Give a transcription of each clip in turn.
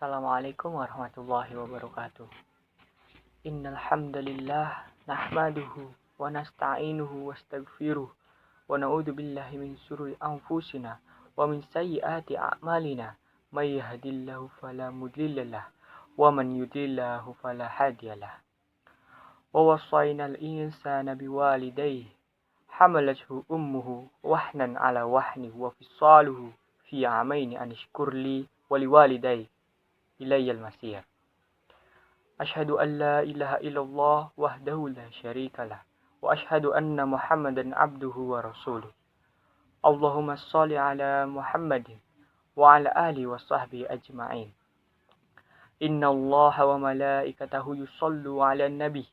Assalamualaikum warahmatullahi wabarakatuh. Innal hamdalillah nahmaduhu wa nasta'inuhu wastaghfiruh wa na'udzu billahi min shururi anfusina wa min sayyiati a'malina may yahdihillahu fala mudhillalah wa man yudlilhu fala hadiyalah. Wa wasaynal insana biwalidayhi hamalathu ummuhu wahnan ala wahni wa fisaluhu fi amaini an ishkurli wa liwalidayhi ilayyal masir. Asyhadu an la ilaha illallah wahdahu la syarikalah wa asyhadu anna Muhammadan abduhu wa rasuluh. Allahumma shalli ala Muhammadin wa ala alihi wa sahbihi ajma'in. Inna Allaha wa malaikatahu yusallu ala nabi.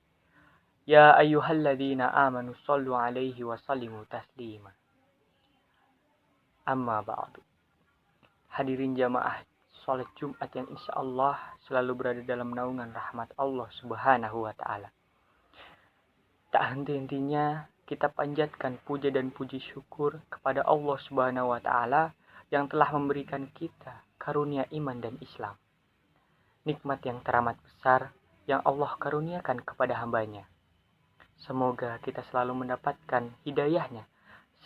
Ya ayyuhalladzina amanu sallu alaihi wa sallimu taslima. Amma ba'du. Hadirin jamaah salat Jumat yang insya Allah selalu berada dalam naungan rahmat Allah Subhanahu wa Ta'ala. Tak henti-hentinya kita panjatkan puja dan puji syukur kepada Allah Subhanahu wa Ta'ala yang telah memberikan kita karunia iman dan Islam. Nikmat yang teramat besar yang Allah karuniakan kepada hambanya. Semoga kita selalu mendapatkan hidayahnya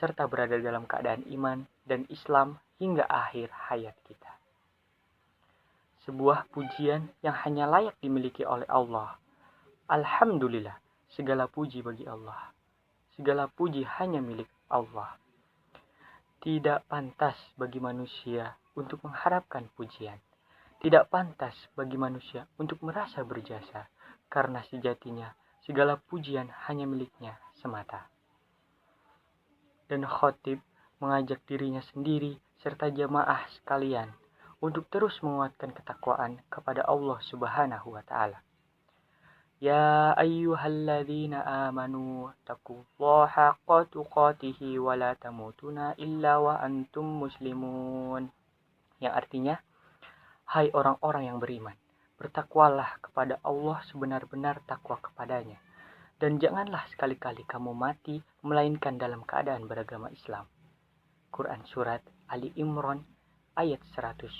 serta berada dalam keadaan iman dan Islam hingga akhir hayat kita. Sebuah pujian yang hanya layak dimiliki oleh Allah. Alhamdulillah, segala puji bagi Allah. Segala puji hanya milik Allah. Tidak pantas bagi manusia untuk mengharapkan pujian. Tidak pantas bagi manusia untuk merasa berjasa, karena sejatinya segala pujian hanya miliknya semata. Dan khatib mengajak dirinya sendiri serta jamaah sekalian untuk terus menguatkan ketakwaan kepada Allah Subhanahu wa Ta'ala. Ya ayyuhalladzina amanu taqullaha haqqa tuqatih wa la tamutunna illa wa antum muslimun. Yang artinya, hai orang-orang yang beriman, bertakwalah kepada Allah sebenar-benar takwa kepadanya. Dan janganlah sekali-kali kamu mati melainkan dalam keadaan beragama Islam. Quran Surat Ali Imran ayat 102.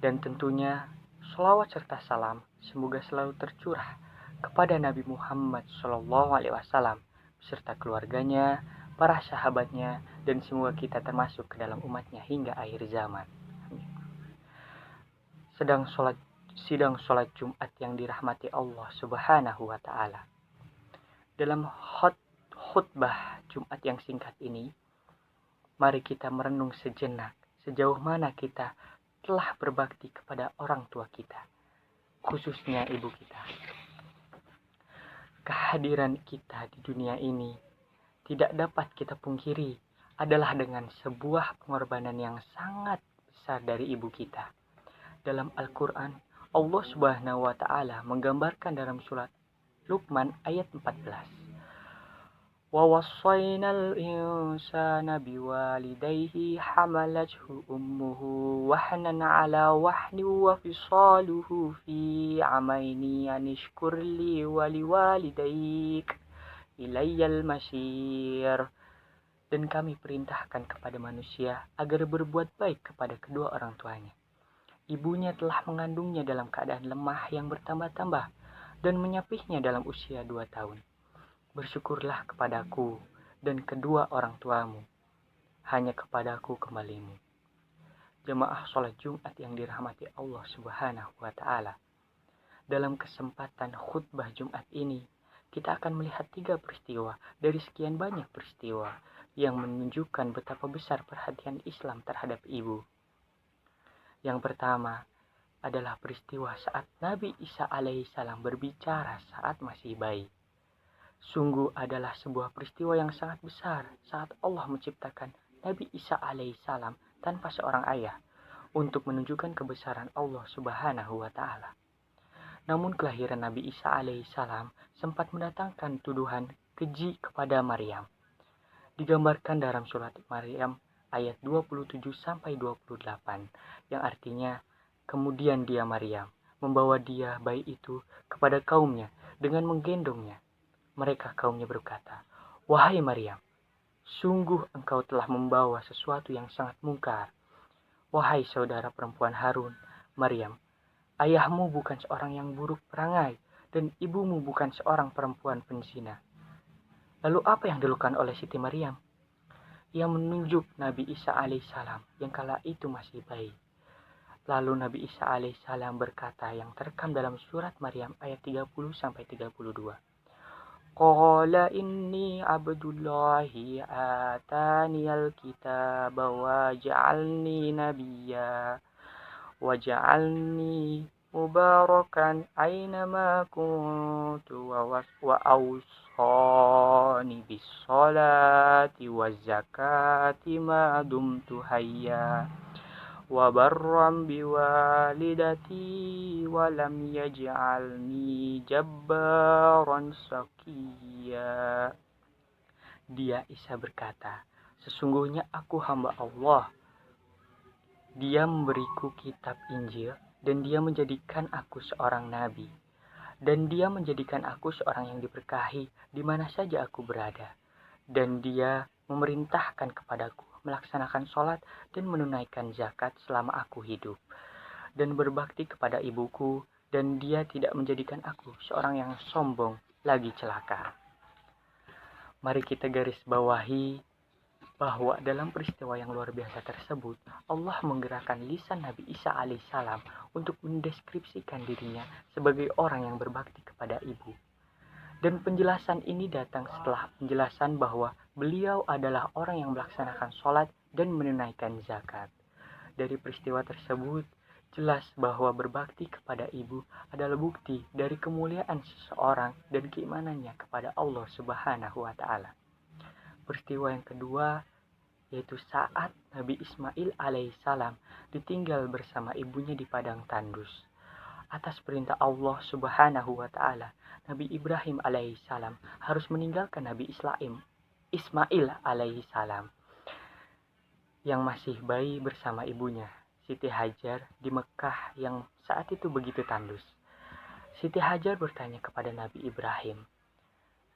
Dan tentunya shalawat serta salam semoga selalu tercurah kepada Nabi Muhammad SAW beserta keluarganya, para sahabatnya, dan semoga kita termasuk ke dalam umatnya hingga akhir zaman. Sidang sholat Jumat yang dirahmati Allah Subhanahu wa Ta'ala. Dalam khutbah Jumat yang singkat ini, mari kita merenung sejenak sejauh mana kita telah berbakti kepada orang tua kita, khususnya ibu kita. Kehadiran kita di dunia ini tidak dapat kita pungkiri adalah dengan sebuah pengorbanan yang sangat besar dari ibu kita. Dalam Al-Quran, Allah Subhanahu wa Ta'ala menggambarkan dalam surat Luqman ayat 14. Wa wasaynal insana biwalidayhi hamalathu ummuhu wahnan ala wahni wa fisaluhu fi amaini anishkur li wa liwalidayk ilayyal masir. Dan kami perintahkan kepada manusia agar berbuat baik kepada kedua orang tuanya. Ibunya telah mengandungnya dalam keadaan lemah yang bertambah-tambah dan menyapihnya dalam usia 2 tahun. Bersyukurlah kepadaku dan kedua orang tuamu. Hanya kepadaku kembalimu. Jemaah sholat Jumat yang dirahmati Allah Subhanahu wa Ta'ala. Dalam kesempatan khutbah Jumat ini, kita akan melihat 3 peristiwa dari sekian banyak peristiwa yang menunjukkan betapa besar perhatian Islam terhadap ibu. Yang pertama adalah peristiwa saat Nabi Isa alaihissalam berbicara saat masih bayi. Sungguh adalah sebuah peristiwa yang sangat besar saat Allah menciptakan Nabi Isa alaihissalam tanpa seorang ayah untuk menunjukkan kebesaran Allah Subhanahu wa Ta'ala. Namun kelahiran Nabi Isa alaihissalam sempat mendatangkan tuduhan keji kepada Maryam. Digambarkan dalam surat Maryam ayat 27-28 yang artinya, kemudian dia Maryam membawa dia bayi itu kepada kaumnya dengan menggendongnya. Mereka kaumnya berkata, wahai Maryam, sungguh engkau telah membawa sesuatu yang sangat mungkar. Wahai saudara perempuan Harun, Maryam, ayahmu bukan seorang yang buruk perangai, dan ibumu bukan seorang perempuan penzina. Lalu apa yang dilakukan oleh Siti Maryam? Ia menunjuk Nabi Isa alaihissalam yang kala itu masih bayi. Lalu Nabi Isa alaihissalam berkata yang terekam dalam surat Maryam ayat 30-32. Qala inni abdullahi ataniyal kitaba wa ja'alni nabiyya wa ja'alni mubarakan aynama kuntu wa awsani bis salati waz zakati ma dumtu hayya wa barram biwalidati wa lam yaj'alni jabbaran shaqiyya. Dia Isa berkata, sesungguhnya aku hamba Allah. Dia memberiku kitab Injil dan dia menjadikan aku seorang nabi. Dan dia menjadikan aku seorang yang diberkahi di mana saja aku berada. Dan dia memerintahkan kepadaku melaksanakan sholat dan menunaikan zakat selama aku hidup. Dan berbakti kepada ibuku, dan dia tidak menjadikan aku seorang yang sombong lagi celaka. Mari kita garis bawahi bahwa dalam peristiwa yang luar biasa tersebut, Allah menggerakkan lisan Nabi Isa alaihissalam untuk mendeskripsikan dirinya sebagai orang yang berbakti kepada ibu. Dan penjelasan ini datang setelah penjelasan bahwa beliau adalah orang yang melaksanakan sholat dan menunaikan zakat. Dari peristiwa tersebut, jelas bahwa berbakti kepada ibu adalah bukti dari kemuliaan seseorang dan keimanannya kepada Allah Subhanahu wa Ta'ala. Peristiwa yang kedua yaitu saat Nabi Ismail alaihissalam ditinggal bersama ibunya di padang tandus. Atas perintah Allah Subhanahu wa Ta'ala, Nabi Ibrahim alaihissalam harus meninggalkan Nabi Ismail alaihissalam yang masih bayi bersama ibunya, Siti Hajar, di Mekah yang saat itu begitu tandus. Siti Hajar bertanya kepada Nabi Ibrahim,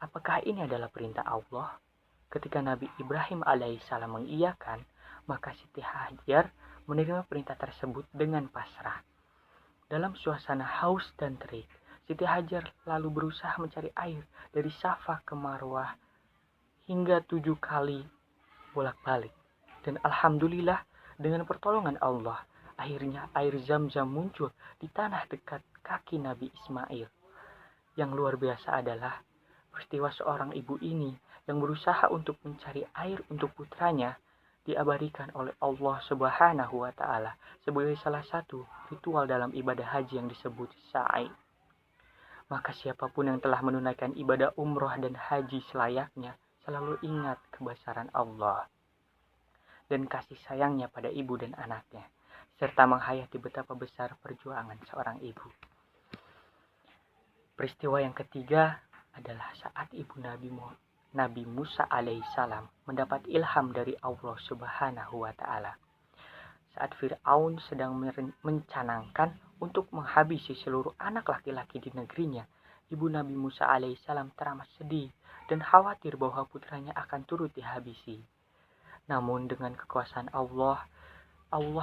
apakah ini adalah perintah Allah? Ketika Nabi Ibrahim alaihissalam mengiyakan, maka Siti Hajar menerima perintah tersebut dengan pasrah. Dalam suasana haus dan terik, Siti Hajar lalu berusaha mencari air dari Safa ke Marwah hingga 7 kali bolak-balik. Dan alhamdulillah dengan pertolongan Allah, akhirnya air Zam-Zam muncul di tanah dekat kaki Nabi Ismail. Yang luar biasa adalah peristiwa seorang ibu ini yang berusaha untuk mencari air untuk putranya diabadikan oleh Allah Subhanahu wa Ta'ala sebagai salah satu ritual dalam ibadah haji yang disebut sa'i. Maka siapapun yang telah menunaikan ibadah umroh dan haji selayaknya selalu ingat kebesaran Allah dan kasih sayangnya pada ibu dan anaknya, serta menghayati betapa besar perjuangan seorang ibu. Peristiwa yang ketiga adalah saat ibu Nabi Musa alaihissalam mendapat ilham dari Allah Subhanahu wa Ta'ala. Saat Fir'aun sedang mencanangkan untuk menghabisi seluruh anak laki-laki di negerinya, ibu Nabi Musa alaihissalam teramat sedih dan khawatir bahwa putranya akan turut dihabisi. Namun dengan kekuasaan Allah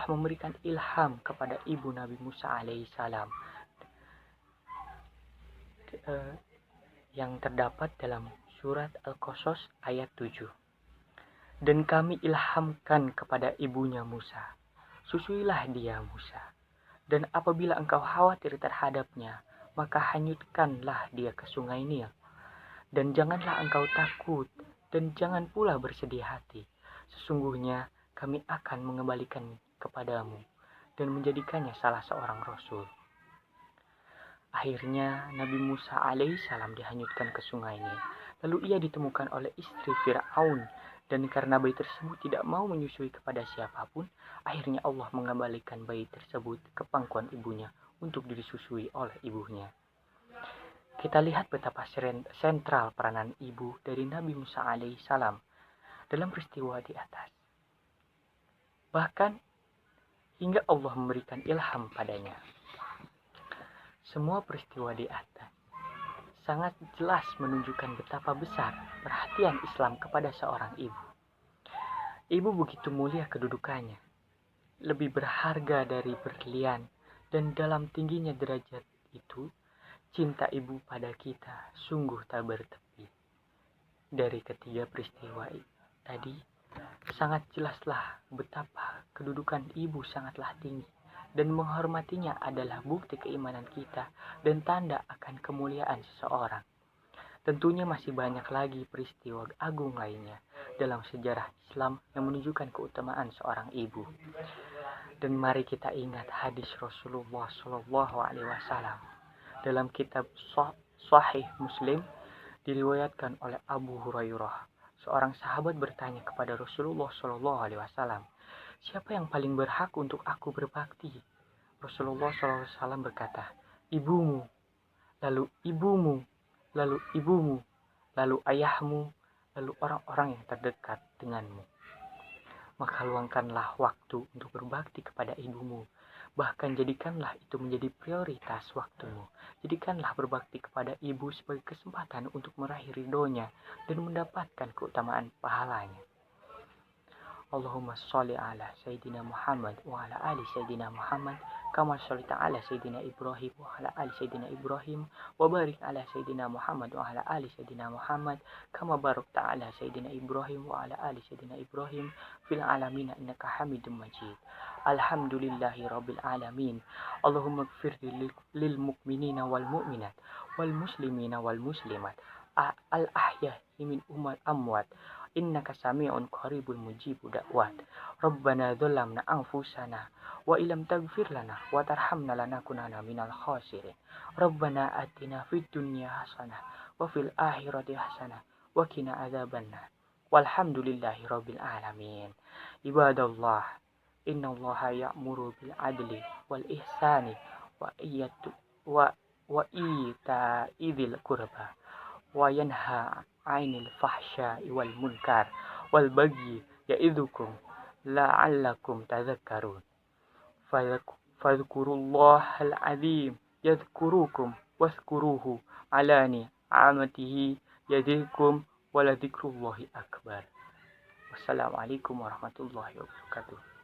memberikan ilham kepada ibu Nabi Musa alaihissalam yang terdapat dalam surat Al-Qasas ayat 7. Dan kami ilhamkan kepada ibunya Musa, susuilah dia Musa, dan apabila engkau khawatir terhadapnya, maka hanyutkanlah dia ke sungai Nil. Dan janganlah engkau takut, dan jangan pula bersedih hati. Sesungguhnya kami akan mengembalikan kepadamu, dan menjadikannya salah seorang rasul. Akhirnya Nabi Musa alaihissalam dihanyutkan ke sungai Nil. Lalu ia ditemukan oleh istri Fir'aun, dan karena bayi tersebut tidak mau menyusui kepada siapapun, akhirnya Allah mengembalikan bayi tersebut ke pangkuan ibunya untuk disusui oleh ibunya. Kita lihat betapa sentral peranan ibu dari Nabi Musa alaihissalam dalam peristiwa di atas. Bahkan hingga Allah memberikan ilham padanya. Semua peristiwa di atas sangat jelas menunjukkan betapa besar perhatian Islam kepada seorang ibu. Ibu begitu mulia kedudukannya, lebih berharga dari berlian Dan dalam tingginya derajat itu, cinta ibu pada kita sungguh tak bertepi. Dari ketiga peristiwa tadi, sangat jelaslah betapa kedudukan ibu sangatlah tinggi, dan menghormatinya adalah bukti keimanan kita dan tanda akan kemuliaan seseorang. Tentunya masih banyak lagi peristiwa agung lainnya dalam sejarah Islam yang menunjukkan keutamaan seorang ibu. Dan mari kita ingat hadis Rasulullah Shallallahu Alaihi Wasallam dalam kitab Sahih Muslim, diriwayatkan oleh Abu Hurairah. Seorang sahabat bertanya kepada Rasulullah Shallallahu Alaihi Wasallam, siapa yang paling berhak untuk aku berbakti? Rasulullah SAW berkata, ibumu, lalu ibumu, lalu ibumu, lalu ayahmu, lalu orang-orang yang terdekat denganmu. Maka luangkanlah waktu untuk berbakti kepada ibumu. Bahkan jadikanlah itu menjadi prioritas waktumu. Jadikanlah berbakti kepada ibu sebagai kesempatan untuk meraih ridhonya dan mendapatkan keutamaan pahalanya. Allahumma sholli ala Sayyidina Muhammad wa ala ali Sayyidina Muhammad kama sholita ala Sayyidina Ibrahim wa ala ali Sayyidina Ibrahim wa barik ala Sayyidina Muhammad wa ala ali Sayyidina Muhammad kama barakta ala Sayyidina Ibrahim wa ala ali Sayyidina Ibrahim fil alamin innaka Hamidum Majid. Alhamdulillahi rabbil alamin. Allahumma ighfir lil mu'minina wal mu'minat wal muslimina wal muslimat al ahya'i min amwat innaka sami'un qaribul mujibu da'wat. Rabbana dzalamna anfusana wa illam taghfir lana wa tarhamna lanakunanna minal khasirin. Rabbana atina fid dunya hasanah wa fil akhirati hasanah wa qina adzabannar. Walhamdulillahi rabbil alamin. Ibadallah, innallaha ya'muru bil adli wal ihsani wa ita'idzil qurba wa yanha 'anil fahsya'i wal munkar wal bagyi ya'idzukum la'allakum tadhakkarun. Fadhkurullahal 'azim yadhkurukum wazkuruhu 'ala ni'amatihi yazidkum wa la dzikrullahi akbar. Wassalamualaikum warahmatullahi wabarakatuh.